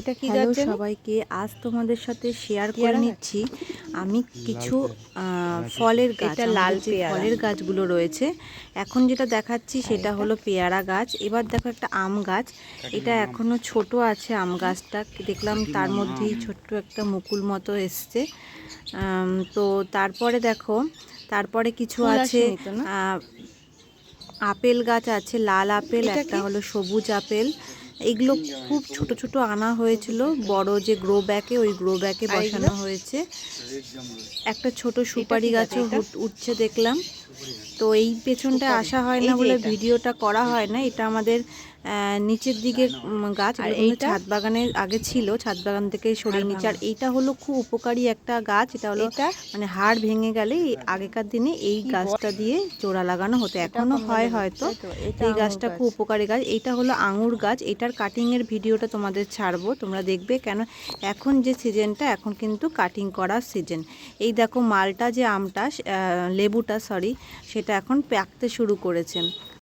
এটা কি হ্যালো গাছ জানি? সবাইকে, আজ তোমাদের সাথে শেয়ার করে নিচ্ছি আমি কিছু ফলের গাছ। এটা লাল আমাদের যে পেয়ারা। ফলের গাছগুলো রয়েছে, এখন যেটা দেখাচ্ছি সেটা হলো পেয়ারা গাছ। এবার দেখো একটা আম গাছ, এটা এখনো ছোট আছে আম গাছটা, দেখলাম তার মধ্যেই ছোট্ট একটা মুকুল মতো এসছে। তো তারপরে দেখো, তারপরে কিছু ফুল আছে আসেনি তো না? আপেল গাছ আছে, লাল আপেল, এটা একটা কি? হলো সবুজ আপেল। এগুলো খুব ছোট ছোট আনা হয়েছিল বড় যে গ্রো ব্যাগে, ওই গ্রো ব্যাগে আর এগুলো? বসানো হয়েছে। একটা ছোট এটা সুপারি কি গাছ গাছও এটা? উঠছে দেখলাম। তো এই পেছনটায় সুপারি। আসা হয় এই না যে বলে এটা। ভিডিওটা করা হয় না। এটা আমাদের নিচের দিকে গাছ, আর এগুলো কিন্তু এইটা? ছাদ বাগানে আগে ছিল, ছাদ বাগান থেকে সরিয়ে হাড় নিচ্ছে। আর ভাঙা। এইটা হলো খুব উপকারী একটা গাছ, এটা হলো এটা মানে হাড় ভেঙে গেলে আগেকার দিনে এই কি গাছটা দিয়ে জোড়া লাগানো হতো, এটাও এখনও কামড়ে হয় দেবে হয়তো। তাই তো? তো এটা এই আঙুর গাছটা গাছ। খুব উপকারী গাছ। এইটা হলো আঙুর গাছ, এটার কাটিংয়ের ভিডিওটা তোমাদের ছাড়বো, তোমরা দেখবে। কেন এখন যে সিজনটা, এখন কিন্তু কাটিং করার সিজন। এই দেখো মালটা যে আমটা, লেবুটা সরি, সেটা এখন পাকতে শুরু করেছে।